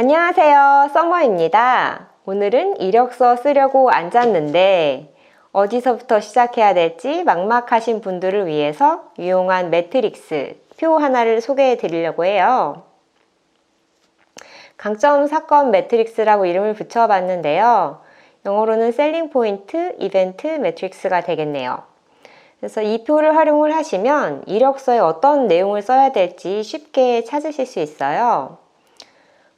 안녕하세요, 서머입니다. 오늘은 이력서 쓰려고 앉았는데 어디서부터 시작해야 될지 막막하신 분들을 위해서 유용한 매트릭스 표 하나를 소개해 드리려고 해요. 강점 사건 매트릭스라고 이름을 붙여봤는데요. 영어로는 셀링 포인트 이벤트 매트릭스가 되겠네요. 그래서 이 표를 활용을 하시면 이력서에 어떤 내용을 써야 될지 쉽게 찾으실 수 있어요.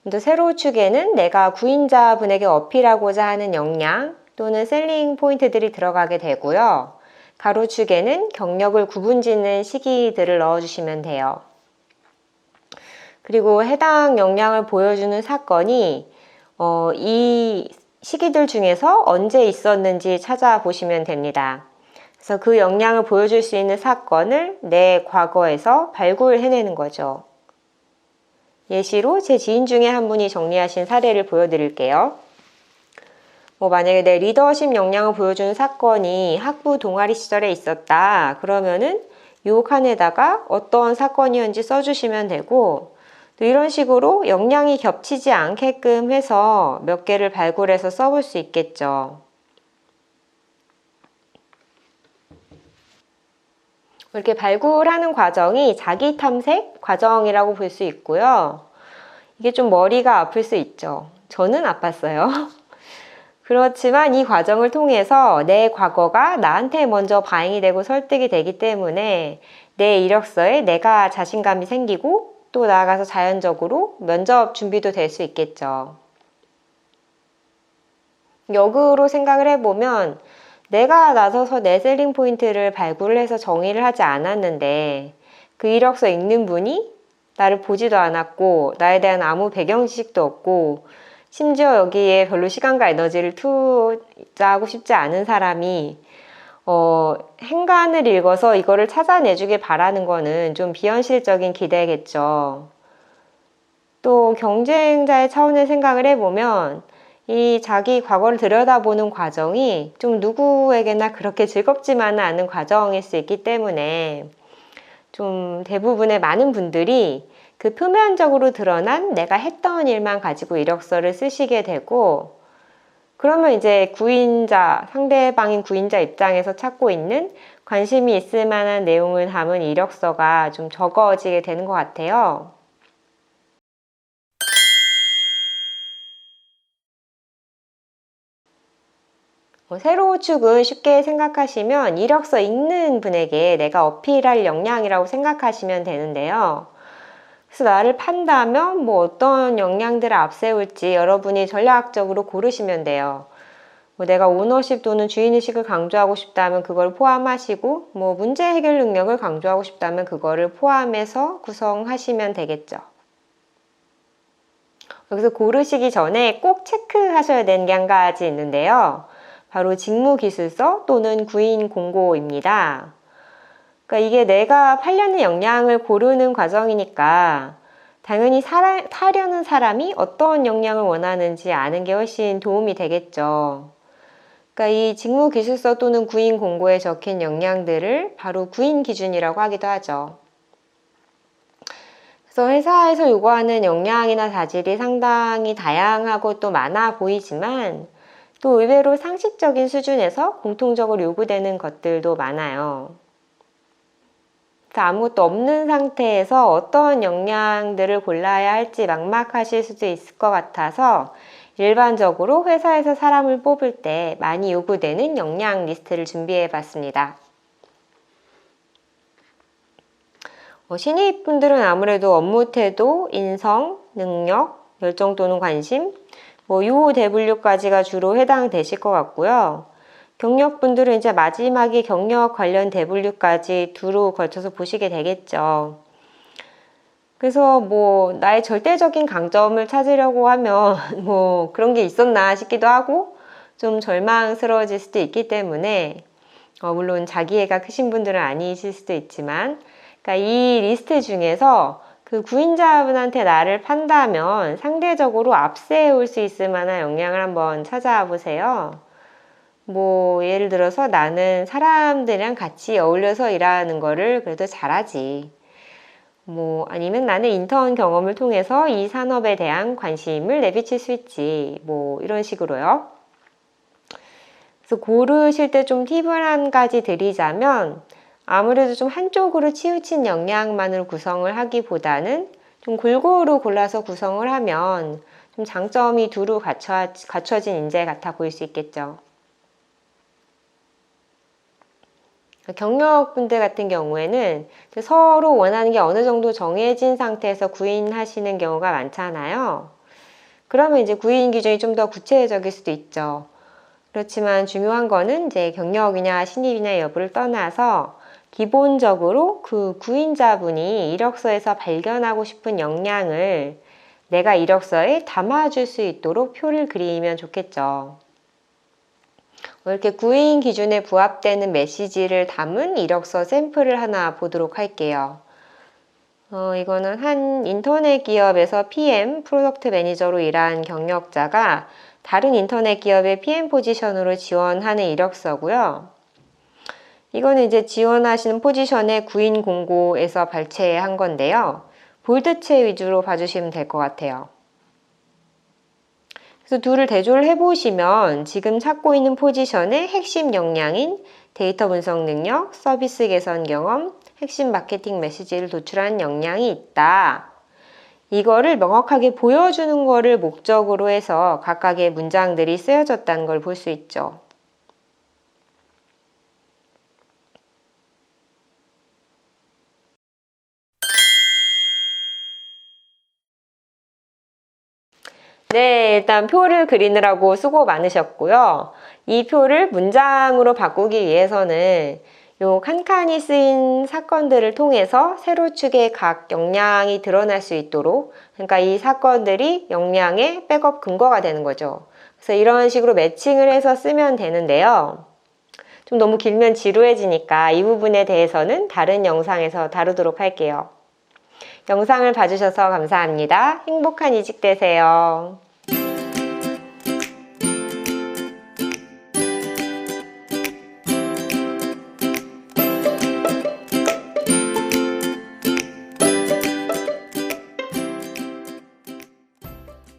먼저 세로 축에는 내가 구인자분에게 어필하고자 하는 역량 또는 셀링 포인트들이 들어가게 되고요. 가로 축에는 경력을 구분짓는 시기들을 넣어주시면 돼요. 그리고 해당 역량을 보여주는 사건이 이 시기들 중에서 언제 있었는지 찾아보시면 됩니다. 그래서 그 역량을 보여줄 수 있는 사건을 내 과거에서 발굴해내는 거죠. 예시로 제 지인 중에 한 분이 정리하신 사례를 보여드릴게요. 만약에 내 리더십 역량을 보여주는 사건이 학부 동아리 시절에 있었다. 그러면은 요 칸에다가 어떤 사건이었는지 써주시면 되고, 또 이런 식으로 역량이 겹치지 않게끔 해서 몇 개를 발굴해서 써볼 수 있겠죠. 이렇게 발굴하는 과정이 자기 탐색 과정이라고 볼 수 있고요. 이게 좀 머리가 아플 수 있죠. 저는 아팠어요. 그렇지만 이 과정을 통해서 내 과거가 나한테 먼저 반영이 되고 설득이 되기 때문에 내 이력서에 내가 자신감이 생기고 또 나아가서 자연적으로 면접 준비도 될 수 있겠죠. 역으로 생각을 해보면 내가 나서서 내 셀링 포인트를 발굴을 해서 정의를 하지 않았는데 그 이력서 읽는 분이 나를 보지도 않았고 나에 대한 아무 배경 지식도 없고 심지어 여기에 별로 시간과 에너지를 투자하고 싶지 않은 사람이 행간을 읽어서 이거를 찾아내주길 바라는 거는 좀 비현실적인 기대겠죠. 또 경쟁자의 차원의 생각을 해보면 이 자기 과거를 들여다보는 과정이 좀 누구에게나 그렇게 즐겁지만은 않은 과정일 수 있기 때문에 좀 대부분의 많은 분들이 그 표면적으로 드러난 내가 했던 일만 가지고 이력서를 쓰시게 되고, 그러면 이제 구인자, 상대방인 구인자 입장에서 찾고 있는 관심이 있을 만한 내용을 담은 이력서가 좀 적어지게 되는 것 같아요. 세로 축은 쉽게 생각하시면 이력서 읽는 분에게 내가 어필할 역량이라고 생각하시면 되는데요. 그래서 나를 판다면 어떤 역량들을 앞세울지 여러분이 전략적으로 고르시면 돼요. 내가 오너십 또는 주인의식을 강조하고 싶다면 그걸 포함하시고 문제 해결 능력을 강조하고 싶다면 그거를 포함해서 구성하시면 되겠죠. 여기서 고르시기 전에 꼭 체크하셔야 되는 게 한 가지 있는데요. 바로 직무기술서 또는 구인 공고입니다. 그러니까 이게 내가 팔려는 역량을 고르는 과정이니까 당연히 타려는 사람이 어떤 역량을 원하는지 아는 게 훨씬 도움이 되겠죠. 그러니까 이 직무기술서 또는 구인 공고에 적힌 역량들을 바로 구인 기준이라고 하기도 하죠. 그래서 회사에서 요구하는 역량이나 자질이 상당히 다양하고 또 많아 보이지만 또 의외로 상식적인 수준에서 공통적으로 요구되는 것들도 많아요. 아무것도 없는 상태에서 어떤 역량들을 골라야 할지 막막하실 수도 있을 것 같아서 일반적으로 회사에서 사람을 뽑을 때 많이 요구되는 역량 리스트를 준비해 봤습니다. 신입분들은 아무래도 업무 태도, 인성, 능력, 열정 또는 관심, UOW까지가 주로 해당되실 것 같고요. 경력분들은 이제 마지막에 경력 관련 대분류까지 두루 걸쳐서 보시게 되겠죠. 그래서 나의 절대적인 강점을 찾으려고 하면 그런 게 있었나 싶기도 하고 좀 절망스러워질 수도 있기 때문에 물론 자기애가 크신 분들은 아니실 수도 있지만 그러니까 이 리스트 중에서 그 구인자분한테 나를 판다면 상대적으로 앞세울 수 있을 만한 역량을 한번 찾아보세요. 예를 들어서 나는 사람들이랑 같이 어울려서 일하는 거를 그래도 잘하지. 아니면 나는 인턴 경험을 통해서 이 산업에 대한 관심을 내비칠 수 있지. 이런 식으로요. 그래서 고르실 때 좀 팁을 한 가지 드리자면 아무래도 좀 한쪽으로 치우친 역량만을 구성을 하기보다는 좀 골고루 골라서 구성을 하면 좀 장점이 두루 갖춰진 인재 같아 보일 수 있겠죠. 경력분들 같은 경우에는 서로 원하는 게 어느 정도 정해진 상태에서 구인하시는 경우가 많잖아요. 그러면 이제 구인 기준이 좀 더 구체적일 수도 있죠. 그렇지만 중요한 거는 이제 경력이냐 신입이냐 여부를 떠나서 기본적으로 그 구인자분이 이력서에서 발견하고 싶은 역량을 내가 이력서에 담아줄 수 있도록 표를 그리면 좋겠죠. 이렇게 구인 기준에 부합되는 메시지를 담은 이력서 샘플을 하나 보도록 할게요. 이거는 한 인터넷 기업에서 PM, 프로덕트 매니저로 일한 경력자가 다른 인터넷 기업의 PM 포지션으로 지원하는 이력서고요. 이거는 이제 지원하시는 포지션의 구인 공고에서 발췌한 건데요. 볼드체 위주로 봐주시면 될 것 같아요. 그래서 둘을 대조를 해보시면 지금 찾고 있는 포지션의 핵심 역량인 데이터 분석 능력, 서비스 개선 경험, 핵심 마케팅 메시지를 도출하는 역량이 있다. 이거를 명확하게 보여주는 거를 목적으로 해서 각각의 문장들이 쓰여졌다는 걸 볼 수 있죠. 네, 일단 표를 그리느라고 수고 많으셨고요. 이 표를 문장으로 바꾸기 위해서는 요 칸칸이 쓰인 사건들을 통해서 세로축의 각 역량이 드러날 수 있도록, 그러니까 이 사건들이 역량의 백업 근거가 되는 거죠. 그래서 이런 식으로 매칭을 해서 쓰면 되는데요. 좀 너무 길면 지루해지니까 이 부분에 대해서는 다른 영상에서 다루도록 할게요. 영상을 봐주셔서 감사합니다. 행복한 이직 되세요.